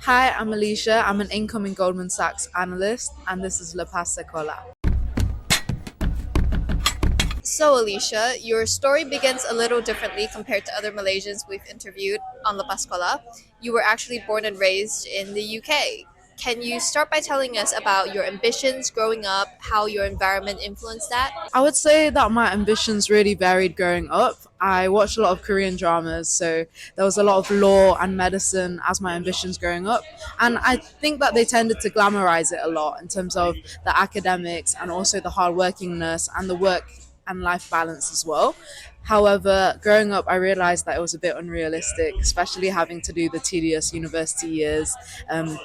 Hi, I'm Alicia. I'm an incoming Goldman Sachs analyst, and this is Lepas Sekolah. So, Alicia, your story begins a little differently compared to other Malaysians we've interviewed on Lepas Sekolah. You were actually born and raised in the UK. Can you start by telling us about your ambitions growing up, how your environment influenced that? I would say that my ambitions really varied growing up. I watched a lot of Korean dramas, so there was a lot of law and medicine as my ambitions growing up. And I think that they tended to glamorize it a lot in terms of the academics and also the hardworkingness and the work and life balance as well. However, growing up, I realized that it was a bit unrealistic, especially having to do the tedious university years,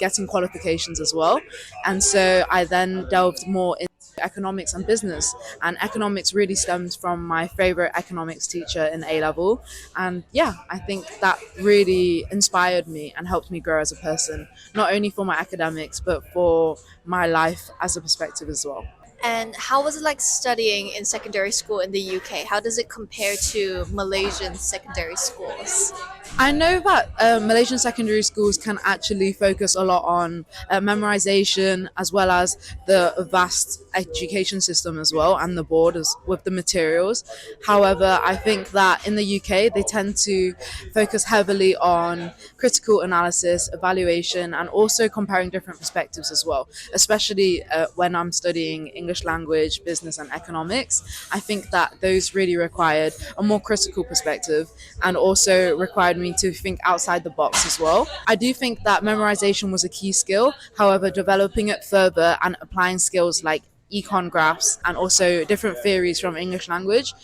getting qualifications as well. And so I then delved more into economics and business. And economics really stemmed from my favorite economics teacher in A level. And yeah, I think that really inspired me and helped me grow as a person, not only for my academics, but for my life as a perspective as well. And how was it like studying in secondary school in the UK? How does it compare to Malaysian secondary schools? I know that Malaysian secondary schools can actually focus a lot on memorization as well as the vast education system as well and the borders with the materials. However, I think that in the UK they tend to focus heavily on critical analysis, evaluation, and also comparing different perspectives as well, especially when I'm studying English language, business, and economics. I think that those really required a more critical perspective and also required me to think outside the box as well. I do think that memorization was a key skill. However, developing it further and applying skills like econ graphs and also different theories from English language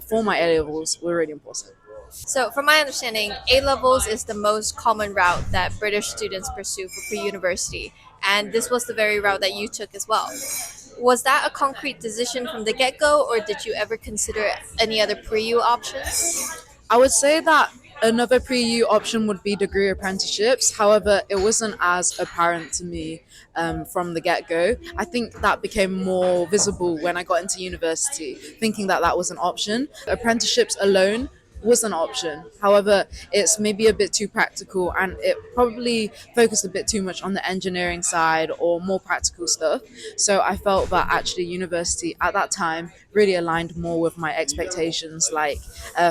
for my A levels were really important. So, from my understanding, A levels is the most common route that British students pursue for pre university, and this was the very route that you took as well. Was that a concrete decision from the get go, or did you ever consider any other pre U options? I would say that another pre-U option would be degree apprenticeships. However, it wasn't as apparent to me from the get-go. I think that became more visible when I got into university, thinking that that was an option. Apprenticeships alone was an option. However, it's maybe a bit too practical and it probably focused a bit too much on the engineering side or more practical stuff. So I felt that actually university at that time really aligned more with my expectations, like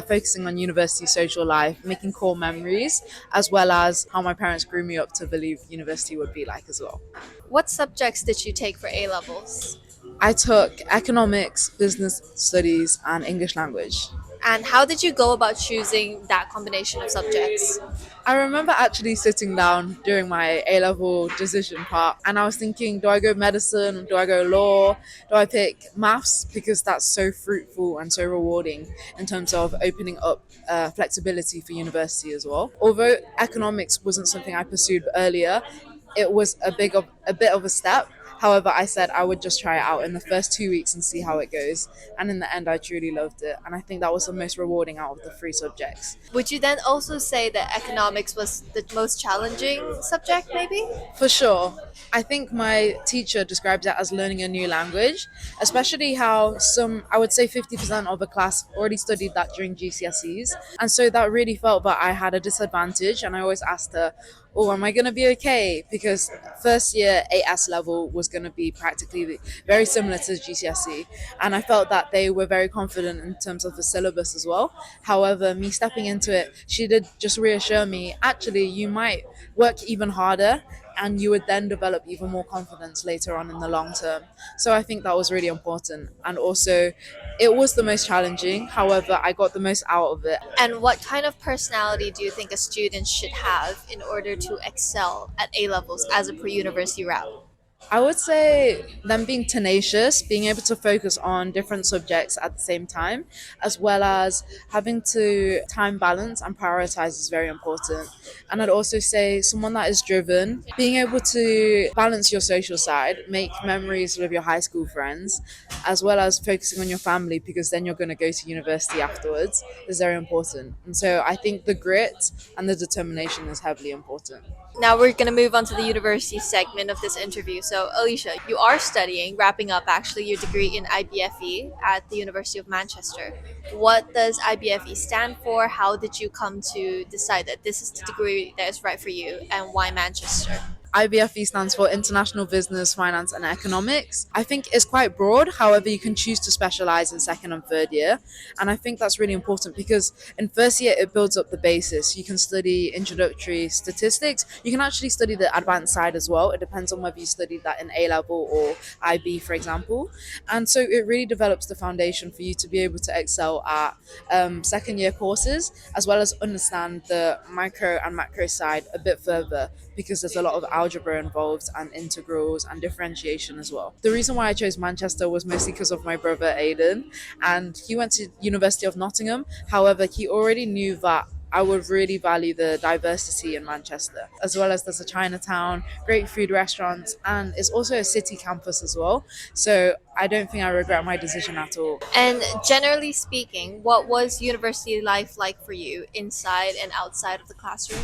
focusing on university social life, making core memories, as well as how my parents grew me up to believe university would be like as well. What subjects did you take for A levels? I took economics, business studies, and English language. And how did you go about choosing that combination of subjects? I remember actually sitting down during my A level decision part and I was thinking, do I go medicine? Do I go law? Do I pick maths? Because that's so fruitful and so rewarding in terms of opening up flexibility for university as well. Although economics wasn't something I pursued earlier, it was a bit of a step. However, I said I would just try it out in the first 2 weeks and see how it goes. And in the end, I truly loved it. And I think that was the most rewarding out of the three subjects. Would you then also say that economics was the most challenging subject, maybe? For sure. I think my teacher describes it as learning a new language, especially how I would say 50% of the class already studied that during GCSEs. And so that really felt that I had a disadvantage. And I always asked her, oh, am I going to be okay? Because first year AS level was going to be practically very similar to GCSE. And I felt that they were very confident in terms of the syllabus as well. However, me stepping into it, she did just reassure me, actually, you might work even harder and you would then develop even more confidence later on in the long term. So I think that was really important. And also, it was the most challenging. However, I got the most out of it. And what kind of personality do you think a student should have in order to excel at A levels as a pre university route? I would say them being tenacious, being able to focus on different subjects at the same time, as well as having to time balance and prioritize is very important. And I'd also say someone that is driven, being able to balance your social side, make memories with your high school friends, as well as focusing on your family because then you're going to go to university afterwards is very important. And so I think the grit and the determination is heavily important. Now we're going to move on to the university segment of this interview. So, Alicia, you are studying, wrapping up actually your degree in IBFE at the University of Manchester. What does IBFE stand for? How did you come to decide that this is the degree that is right for you, and why Manchester? IBFE stands for International Business, Finance and Economics. I think it's quite broad, however, you can choose to specialize in second and third year. And I think that's really important because in first year, it builds up the basis. You can study introductory statistics. You can actually study the advanced side as well. It depends on whether you studied that in A level or IB, for example. And so it really develops the foundation for you to be able to excel at second year courses, as well as understand the micro and macro side a bit further because there's a lot of algebra involved and integrals and differentiation as well. The reason why I chose Manchester was mostly because of my brother Aidan, and he went to University of Nottingham. However, he already knew that I would really value the diversity in Manchester, as well as there's a Chinatown, great food restaurants, and it's also a city campus as well. So I don't think I regret my decision at all. And generally speaking, what was university life like for you inside and outside of the classroom?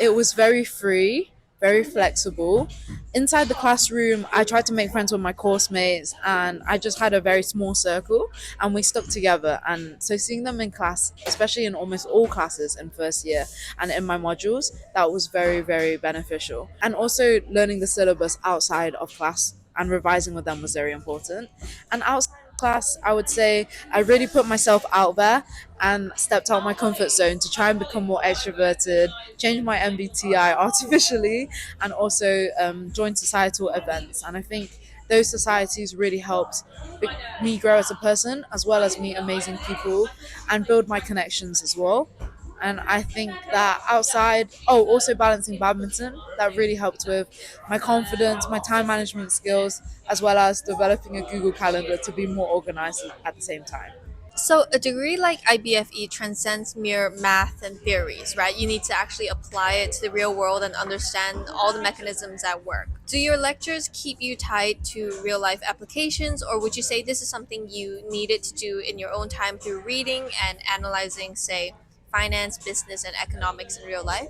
It was very free, very flexible. Inside the classroom, I tried to make friends with my course mates, and I just had a very small circle and we stuck together. And so seeing them in class, especially in almost all classes in first year and in my modules, that was very, very beneficial. And also learning the syllabus outside of class and revising with them was very important. And outside class, I would say I really put myself out there and stepped out my comfort zone to try and become more extroverted, change my MBTI artificially, and also join societal events. And I think those societies really helped me grow as a person, as well as meet amazing people and build my connections as well. And I think that outside, also balancing badminton, that really helped with my confidence, my time management skills, as well as developing a Google Calendar to be more organized at the same time. So, a degree like IBFE transcends mere math and theories, right? You need to actually apply it to the real world and understand all the mechanisms at work. Do your lectures keep you tied to real life applications, or would you say this is something you needed to do in your own time through reading and analyzing, say, finance, business, and economics in real life?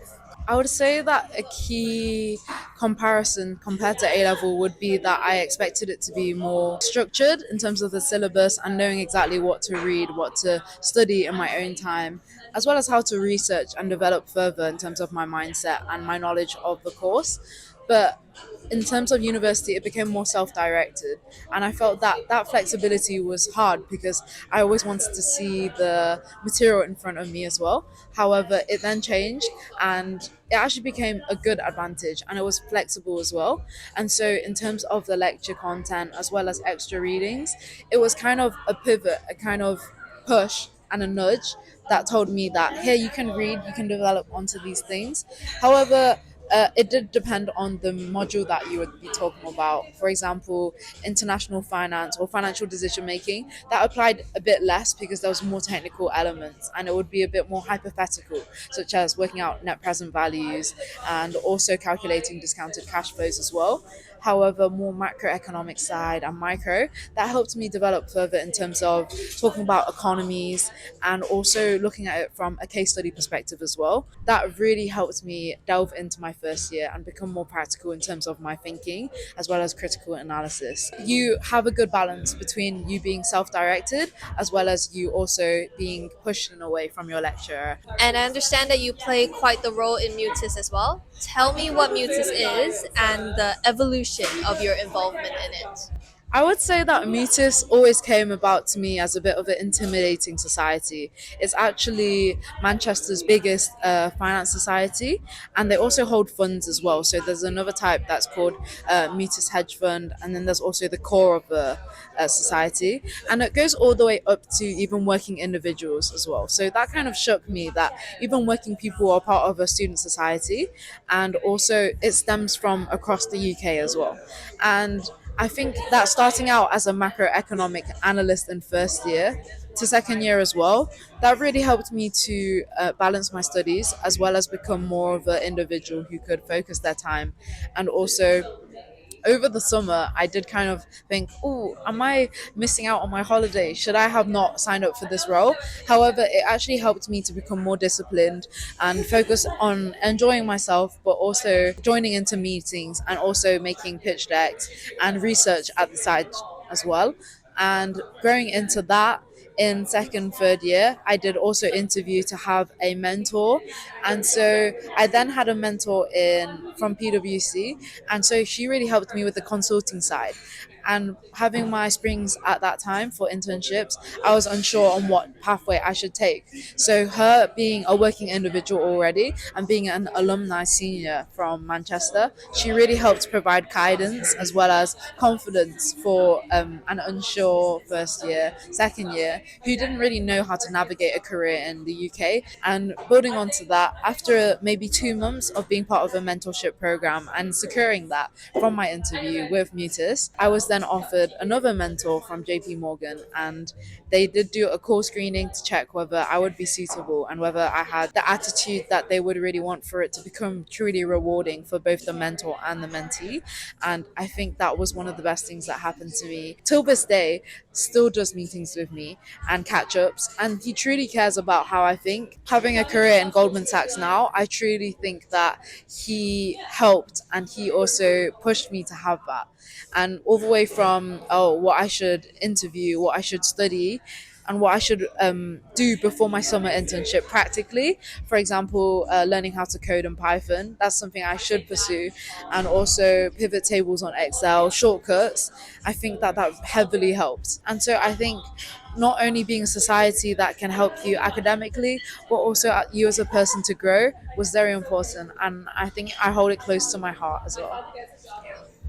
I would say that a key comparison compared to A level would be that I expected it to be more structured in terms of the syllabus and knowing exactly what to read, what to study in my own time, as well as how to research and develop further in terms of my mindset and my knowledge of the course. But in terms of university, it became more self-directed, and I felt that that flexibility was hard because I always wanted to see the material in front of me as well. However, it then changed, and it actually became a good advantage, and it was flexible as well. And so in terms of the lecture content as well as extra readings, it was kind of a pivot, a kind of push and a nudge that told me that here you can read, you can develop onto these things. However, it did depend on the module that you would be talking about. For example, international finance or financial decision making, that applied a bit less because there was more technical elements and it would be a bit more hypothetical, such as working out net present values and also calculating discounted cash flows as well. However, more macroeconomic side and micro, that helped me develop further in terms of talking about economies and also looking at it from a case study perspective as well. That really helped me delve into my first year and become more practical in terms of my thinking as well as critical analysis. You have a good balance between you being self-directed as well as you also being pushed in a way from your lecturer. And I understand that you play quite the role in Mutis as well. Tell me what Mutis is and the evolution of your involvement in it. I would say that Mutis always came about to me as a bit of an intimidating society. It's actually Manchester's biggest finance society, and they also hold funds as well. So there's another type that's called Mutis Hedge Fund, and then there's also the core of the society, and it goes all the way up to even working individuals as well. So that kind of shook me that even working people are part of a student society, and also it stems from across the UK as well. And I think that starting out as a macroeconomic analyst in first year to second year as well, that really helped me to balance my studies as well as become more of an individual who could focus their time and also over the summer, I did kind of think, oh, am I missing out on my holiday? Should I have not signed up for this role? However, it actually helped me to become more disciplined and focus on enjoying myself, but also joining into meetings and also making pitch decks and research at the side as well. And growing into that, in second, third year, I did also interview to have a mentor. And so I then had a mentor in from PwC. And so she really helped me with the consulting side. And having my springs at that time for internships, I was unsure on what pathway I should take. So her being a working individual already and being an alumni senior from Manchester, she really helped provide guidance as well as confidence for an unsure first year, second year, who didn't really know how to navigate a career in the UK. And building onto that, after maybe 2 months of being part of a mentorship program and securing that from my interview with Mutis, I was then offered another mentor from JP Morgan, and they did do a core screening to check whether I would be suitable and whether I had the attitude that they would really want for it to become truly rewarding for both the mentor and the mentee. And I think that was one of the best things that happened to me. Till this day, still does meetings with me and catch ups, and he truly cares about how I think. Having a career in Goldman Sachs now, I truly think that he helped and he also pushed me to have that. And all the way from, oh, what I should interview, what I should study, and what I should do before my summer internship practically. For example, learning how to code in Python. That's something I should pursue. And also pivot tables on Excel, shortcuts. I think that that heavily helps. And so I think not only being a society that can help you academically, but also you as a person to grow was very important. And I think I hold it close to my heart as well.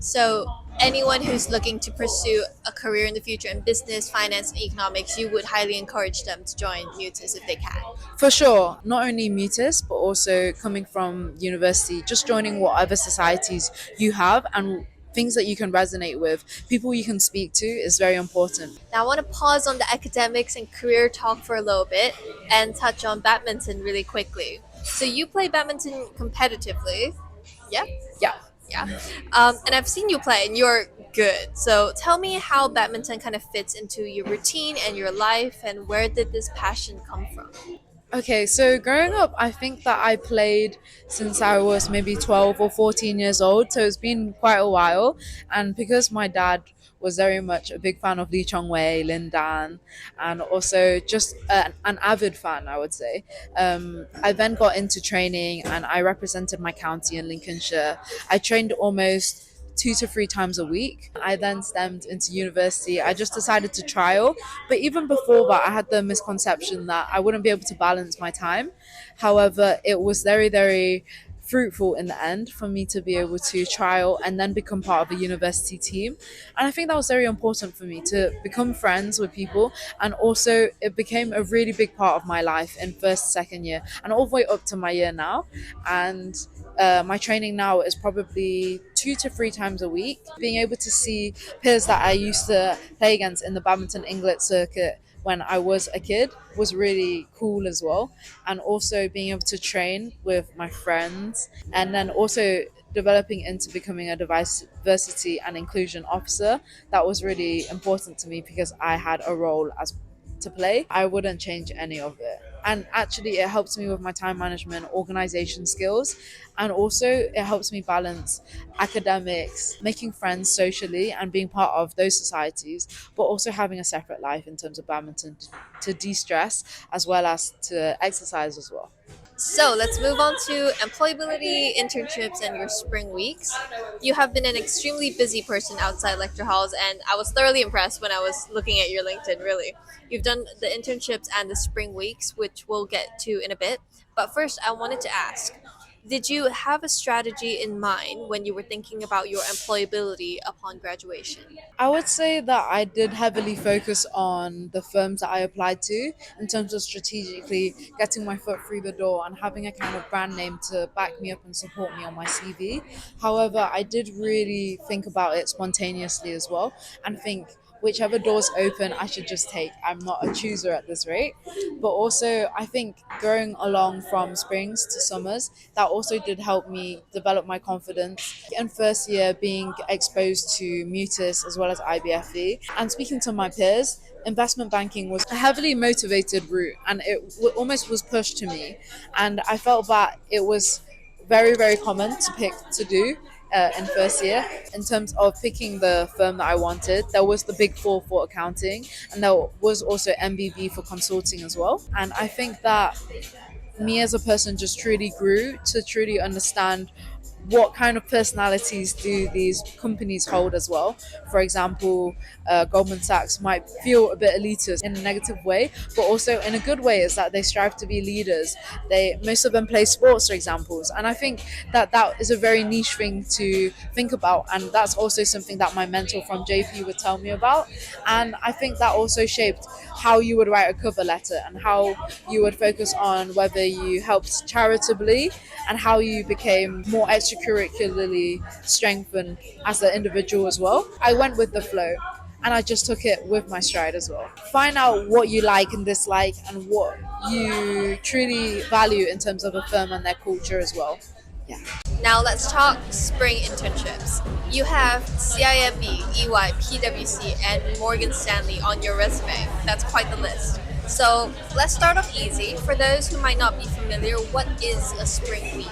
So, anyone who's looking to pursue a career in the future in business, finance, and economics, you would highly encourage them to join Mutis if they can. For sure, not only Mutis, but also coming from university, just joining whatever societies you have and things that you can resonate with, people you can speak to is very important. Now, I want to pause on the academics and career talk for a little bit and touch on badminton really quickly. So, you play badminton competitively, yeah? Yeah. Yeah. And I've seen you play and you're good. So tell me how badminton kind of fits into your routine and your life, and where did this passion come from? Okay, so growing up, I think that I played since I was maybe 12 or 14 years old, so it's been quite a while. And because my dad was very much a big fan of Lee Chong Wei, Lin Dan, and also just an avid fan, I would say. I then got into training and I represented my county in Lincolnshire. I trained almost 2 to 3 times a week. I then stemmed into university. I just decided to trial. But even before that, I had the misconception that I wouldn't be able to balance my time. However, it was very, very fruitful in the end for me to be able to trial and then become part of a university team. And I think that was very important for me to become friends with people. And also, it became a really big part of my life in first, second year, and all the way up to my year now. And my training now is probably 2 to 3 times a week. Being able to see peers that I used to play against in the badminton Inglet circuit when I was a kid was really cool as well. And also being able to train with my friends and then also developing into becoming a diversity and inclusion officer, that was really important to me because I had a role as to play. I wouldn't change any of it. And actually, it helps me with my time management, organization skills, and also it helps me balance academics, making friends socially, and being part of those societies, but also having a separate life in terms of badminton to de stress as well as to exercise as well. So let's move on to employability, internships, and your spring weeks. You have been an extremely busy person outside lecture halls, and I was thoroughly impressed when I was looking at your LinkedIn, really. You've done the internships and the spring weeks, which we'll get to in a bit. But first, I wanted to ask, did you have a strategy in mind when you were thinking about your employability upon graduation? I would say that I did heavily focus on the firms that I applied to in terms of strategically getting my foot through the door and having a kind of brand name to back me up and support me on my CV. However, I did really think about it spontaneously as well and think, whichever doors open, I should just take. I'm not a chooser at this rate. But also, I think growing along from springs to summers, that also did help me develop my confidence. In first year, being exposed to Mutis as well as IBFE, and speaking to my peers, investment banking was a heavily motivated route, and it almost was pushed to me. And I felt that it was very, very common to pick to do in first year. In terms of picking the firm that I wanted, there was the Big Four for accounting, and there was also MBB for consulting as well. And I think that me as a person just truly grew to truly understand what kind of personalities do these companies hold as well. For example, Goldman Sachs might feel a bit elitist in a negative way, but also in a good way is that they strive to be leaders. Most of them play sports, for examples, and I think that that is a very niche thing to think about, and that's also something that my mentor from JP would tell me about. And I think that also shaped how you would write a cover letter and how you would focus on whether you helped charitably and how you became more extracurricularly strengthened as an individual as well. I went with the flow and I just took it with my stride as well. Find out what you like and dislike and what you truly value in terms of a firm and their culture as well. Yeah. Now let's talk spring internships. You have CIMB, EY, PwC, and Morgan Stanley on your resume. That's quite the list. So let's start off easy. For those who might not be familiar, what is a spring week?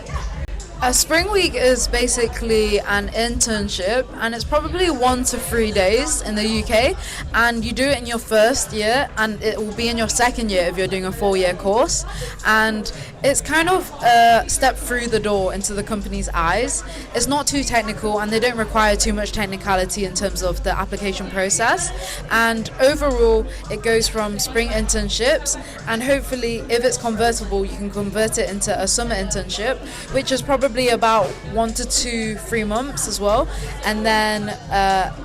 A spring week is basically an internship, and it's probably 1 to 3 days in the UK, and you do it in your first year and it will be in your second year if you're doing a 4-year course. And it's kind of a step through the door into the company's eyes. It's not too technical and they don't require too much technicality in terms of the application process, and overall it goes from spring internships, and hopefully if it's convertible you can convert it into a summer internship, which is probably about 1 to 3 months as well. And then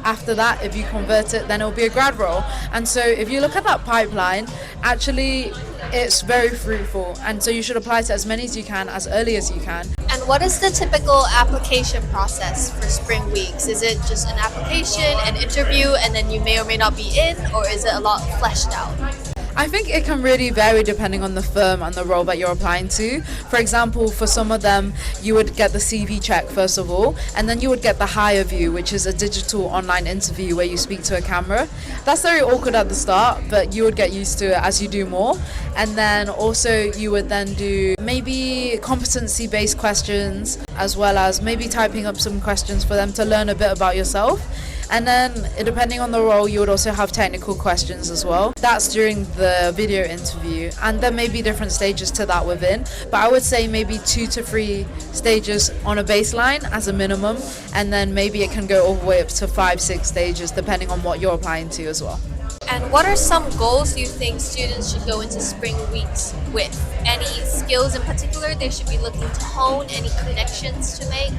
after that, if you convert it, then it'll be a grad role. And so if you look at that pipeline, actually it's very fruitful, and so you should apply to as many as you can as early as you can. And what is the typical application process for spring weeks? Is it just an application, an interview, and then you may or may not be in, or is it a lot fleshed out? I think it can really vary depending on the firm and the role that you're applying to. For example, for some of them, you would get the CV check first of all, and then you would get the hire view, which is a digital online interview where you speak to a camera. That's very awkward at the start, but you would get used to it as you do more. And then also you would then do maybe competency-based questions, as well as maybe typing up some questions for them to learn a bit about yourself. And then depending on the role, you would also have technical questions as well. That's during the video interview, and there may be different stages to that within, but I would say maybe 2 to 3 stages on a baseline as a minimum, and then maybe it can go all the way up to 5-6 stages depending on what you're applying to as well. And what are some goals you think students should go into spring weeks with? Any skills in particular they should be looking to hone? Any connections to make?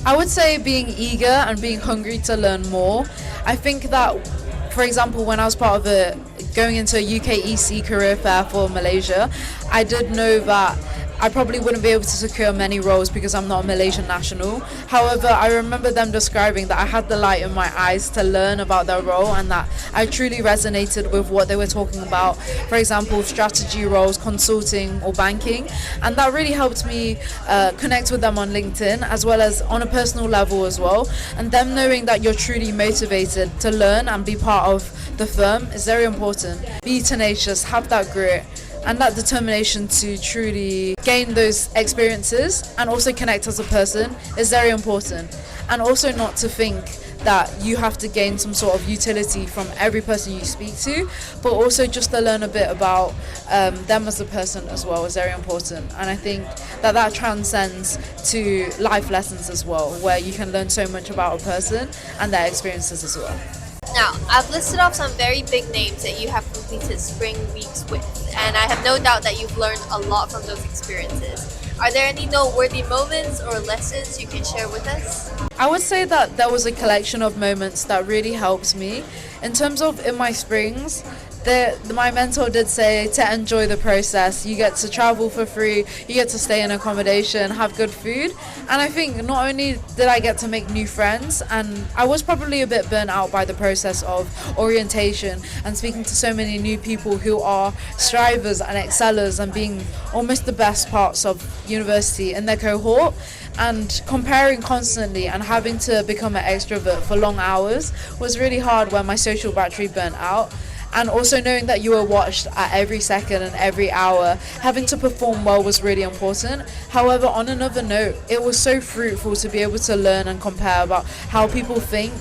I would say being eager and being hungry to learn more. I think that, for example, when I was part of going into a UK EC career fair for Malaysia, I did know that I probably wouldn't be able to secure many roles because I'm not a Malaysian national. However, I remember them describing that I had the light in my eyes to learn about their role, and that I truly resonated with what they were talking about. For example, strategy roles, consulting or banking. And that really helped me connect with them on LinkedIn, as well as on a personal level as well. And them knowing that you're truly motivated to learn and be part of the firm is very important. Be tenacious, have that grit and that determination to truly gain those experiences and also connect as a person is very important. And also not to think that you have to gain some sort of utility from every person you speak to, but also just to learn a bit about them as a person as well is very important. And I think that that transcends to life lessons as well, where you can learn so much about a person and their experiences as well. Now, I've listed off some very big names that you have completed spring weeks with, and I have no doubt that you've learned a lot from those experiences. Are there any noteworthy moments or lessons you can share with us? I would say that there was a collection of moments that really helped me. In terms of in my springs, my mentor did say to enjoy the process. You get to travel for free, you get to stay in accommodation, have good food. And I think not only did I get to make new friends, and I was probably a bit burnt out by the process of orientation and speaking to so many new people who are strivers and excellers and being almost the best parts of university in their cohort, and comparing constantly and having to become an extrovert for long hours was really hard when my social battery burnt out. And also knowing that you were watched at every second and every hour, having to perform well was really important. However, on another note, it was so fruitful to be able to learn and compare about how people think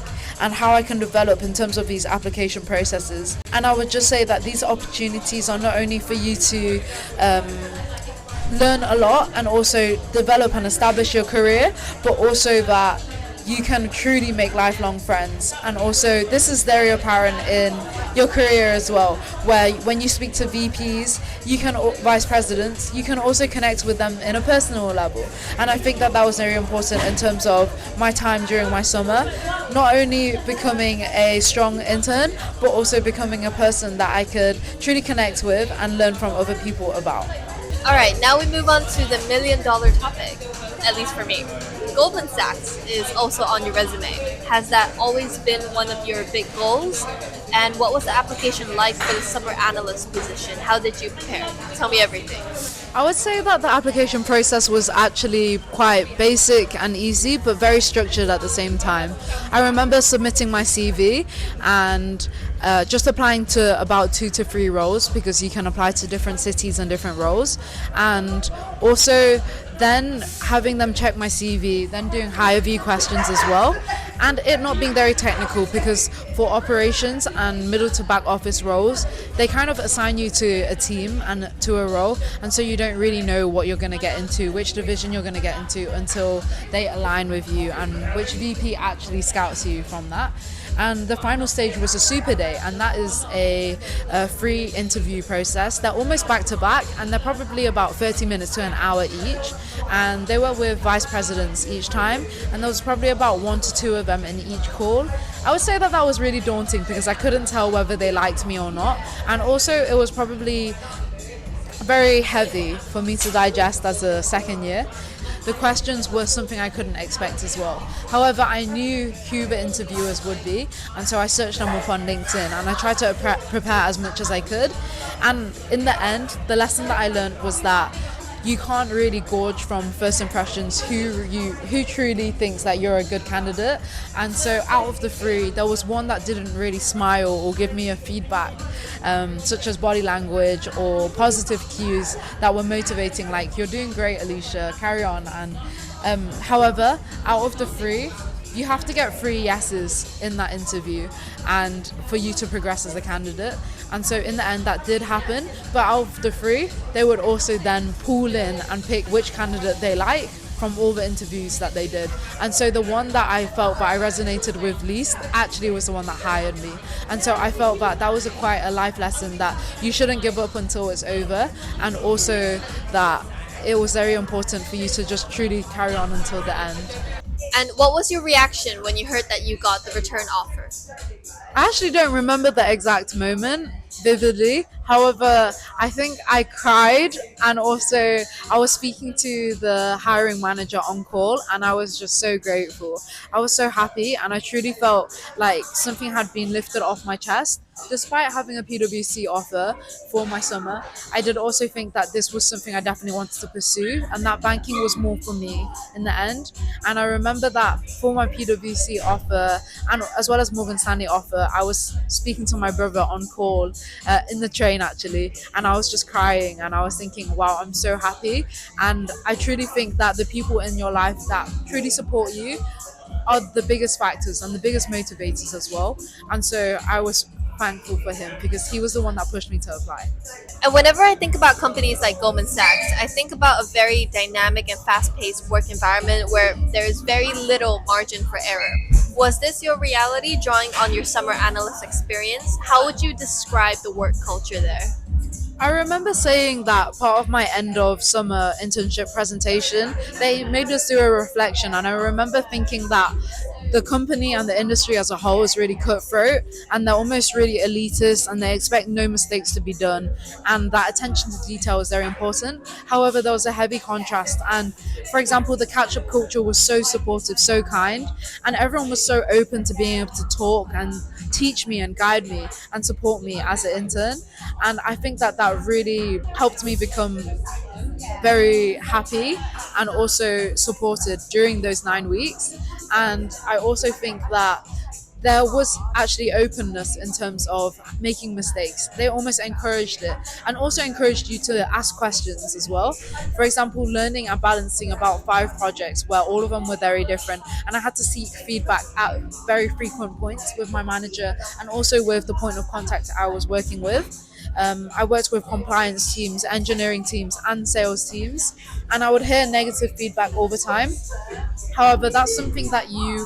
and how I can develop in terms of these application processes. And I would just say that these opportunities are not only for you to learn a lot and also develop and establish your career, but also that you can truly make lifelong friends. And also this is very apparent in your career as well, where when you speak to VPs, vice presidents, you can also connect with them in a personal level. And I think that was very important in terms of my time during my summer, not only becoming a strong intern, but also becoming a person that I could truly connect with and learn from other people about. All right, now we move on to the $1 million topic, at least for me. Goldman Sachs is also on your resume. Has that always been one of your big goals? And what was the application like for the summer analyst position? How did you prepare? Tell me everything. I would say that the application process was actually quite basic and easy, but very structured at the same time. I remember submitting my CV and just applying to about 2 to 3 roles, because you can apply to different cities and different roles. And also then having them check my CV, then doing higher view questions as well, and it not being very technical, because for operations and middle to back office roles, they kind of assign you to a team and to a role, and so you don't really know what you're going to get into, which division you're going to get into, until they align with you and which VP actually scouts you from that. And the final stage was a super day, and that is a free interview process. They're almost back to back, and they're probably about 30 minutes to an hour each, and they were with vice presidents each time, and there was probably about 1 to 2 of them in each call. I would say that was really daunting, because I couldn't tell whether they liked me or not, and also it was probably very heavy for me to digest as a second year. The questions were something I couldn't expect as well. However, I knew who the interviewers would be, and so I searched them up on LinkedIn, and I tried to prepare as much as I could. And in the end, the lesson that I learned was that you can't really gauge from first impressions who truly thinks that you're a good candidate. And so out of the 3, there was one that didn't really smile or give me a feedback, such as body language or positive cues that were motivating, like, "You're doing great, Alicia, carry on." And however, out of the 3, you have to get 3 yeses in that interview and for you to progress as a candidate. And so in the end that did happen, but out of the 3, they would also then pool in and pick which candidate they like from all the interviews that they did. And so the one that I felt that I resonated with least actually was the one that hired me. And so I felt that was quite a life lesson, that you shouldn't give up until it's over, and also that it was very important for you to just truly carry on until the end. And what was your reaction when you heard that you got the return offer? I actually don't remember the exact moment vividly. However, I think I cried, and also I was speaking to the hiring manager on call, and I was just so grateful. I was so happy, and I truly felt like something had been lifted off my chest. Despite having a PwC offer for my summer, I did also think that this was something I definitely wanted to pursue, and that banking was more for me in the end. And I remember that for my PwC offer, and as well as Morgan Stanley offer, I was speaking to my brother on call in the train actually, and I was just crying, and I was thinking, wow, I'm so happy. And I truly think that the people in your life that truly support you are the biggest factors and the biggest motivators as well. And so I was thankful for him, because he was the one that pushed me to apply. And whenever I think about companies like Goldman Sachs, I think about a very dynamic and fast-paced work environment where there is very little margin for error. Was this your reality, drawing on your summer analyst experience? How would you describe the work culture there? I remember saying that part of my end of summer internship presentation, they made us do a reflection, and I remember thinking that the company and the industry as a whole is really cutthroat and they're almost really elitist and they expect no mistakes to be done, and that attention to detail is very important. However, there was a heavy contrast, and for example, the catch-up culture was so supportive, so kind, and everyone was so open to being able to talk and teach me and guide me and support me as an intern. And I think that that really helped me become very happy and also supported during those 9 weeks. And I also think that there was actually openness in terms of making mistakes. They almost encouraged it and also encouraged you to ask questions as well. For example, learning and balancing about 5 projects where all of them were very different, and I had to seek feedback at very frequent points with my manager and also with the point of contact I was working with. I worked with compliance teams, engineering teams, and sales teams, and I would hear negative feedback all the time. However, that's something that you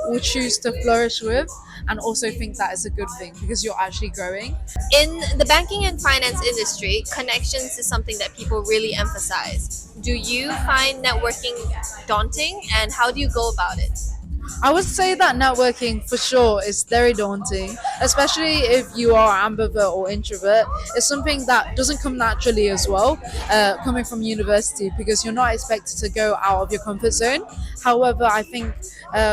will choose to flourish with, and also think that is a good thing because you're actually growing. In the banking and finance industry, connections is something that people really emphasize. Do you find networking daunting, and how do you go about it? I would say that networking for sure is very daunting, especially if you are ambivert or introvert. It's something that doesn't come naturally as well, coming from university, because you're not expected to go out of your comfort zone. However, I think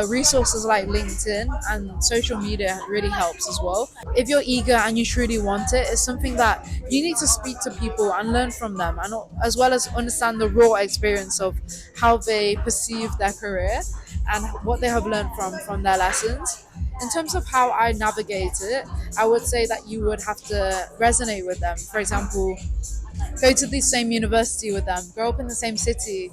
resources like LinkedIn and social media really helps as well. If you're eager and you truly want it, it's something that you need to speak to people and learn from them, and as well as understand the raw experience of how they perceive their career and what they have learned from their lessons. In terms of how I navigate it, I would say that you would have to resonate with them. For example, go to the same university with them, grow up in the same city,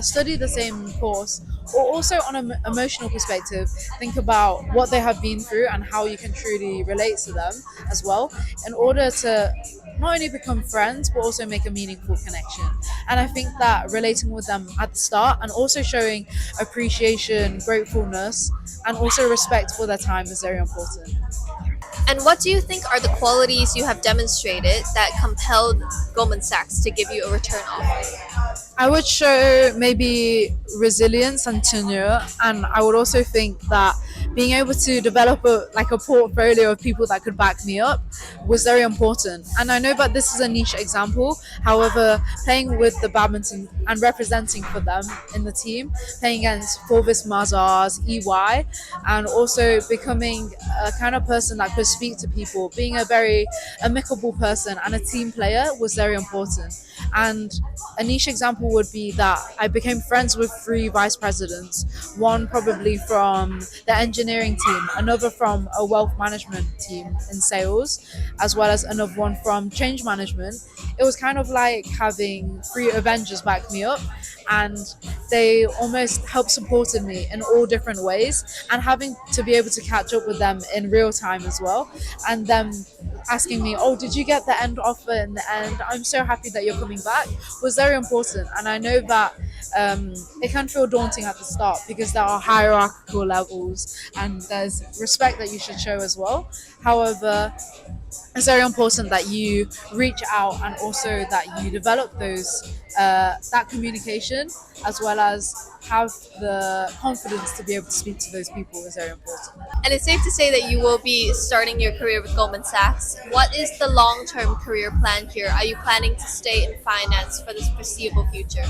study the same course, or also on an emotional perspective, think about what they have been through and how you can truly relate to them as well, in order to not only become friends but also make a meaningful connection. And I think that relating with them at the start and also showing appreciation, gratefulness, and also respect for their time is very important. And what do you think are the qualities you have demonstrated that compelled Goldman Sachs to give you a return offer? I would show maybe resilience and tenure, and I would also think that being able to develop a portfolio of people that could back me up was very important. And I know that this is a niche example. However, playing with the badminton and representing for them in the team, playing against Forvis Mazars, EY, and also becoming a kind of person that could speak to people, being a very amicable person and a team player was very important. And a niche example would be that I became friends with 3 vice presidents, one probably from the engineering team, another from a wealth management team in sales, as well as another one from change management. It was kind of like having 3 Avengers back me up, and they almost helped supported me in all different ways, and having to be able to catch up with them in real time as well, and them asking me, oh, did you get the end offer in the end? I'm so happy that you're coming back, was very important. And I know that it can feel daunting at the start because there are hierarchical levels and there's respect that you should show as well. However, it's very important that you reach out and also that you develop those that communication, as well as have the confidence to be able to speak to those people is very important. And it's safe to say that you will be starting your career with Goldman Sachs. What is the long term career plan here? Are you planning to stay in finance for the foreseeable future?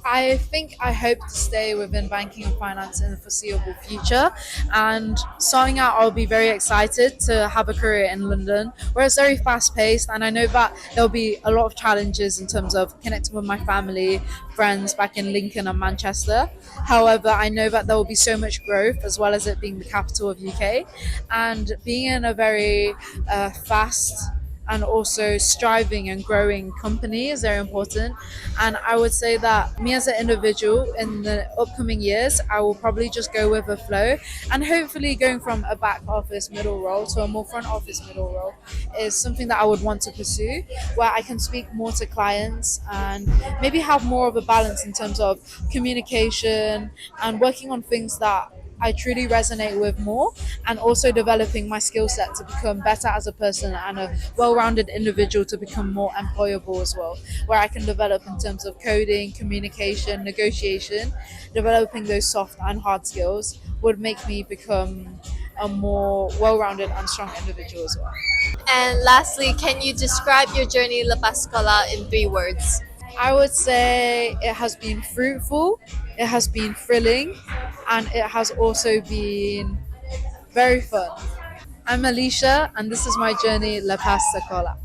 I hope to stay within banking and finance in the foreseeable future. And starting out, I'll be very excited to have a career in London, where it's very fast paced. And I know that there'll be a lot of challenges in terms of connecting with my family, friends back in Lincoln and Manchester. However, I know that there will be so much growth, as well as it being the capital of UK, and being in a very fast and also striving and growing company is very important. And I would say that me as an individual in the upcoming years, I will probably just go with the flow, and hopefully going from a back office middle role to a more front office middle role is something that I would want to pursue, where I can speak more to clients and maybe have more of a balance in terms of communication and working on things that I truly resonate with more, and also developing my skill set to become better as a person and a well-rounded individual to become more employable as well, where I can develop in terms of coding, communication, negotiation. Developing those soft and hard skills would make me become a more well-rounded and strong individual as well. And lastly, can you describe your journey Lepas Sekolah in 3 words? I would say it has been fruitful, it has been thrilling, and it has also been very fun. I'm Alicia, and this is my journey, Lepas Sekolah.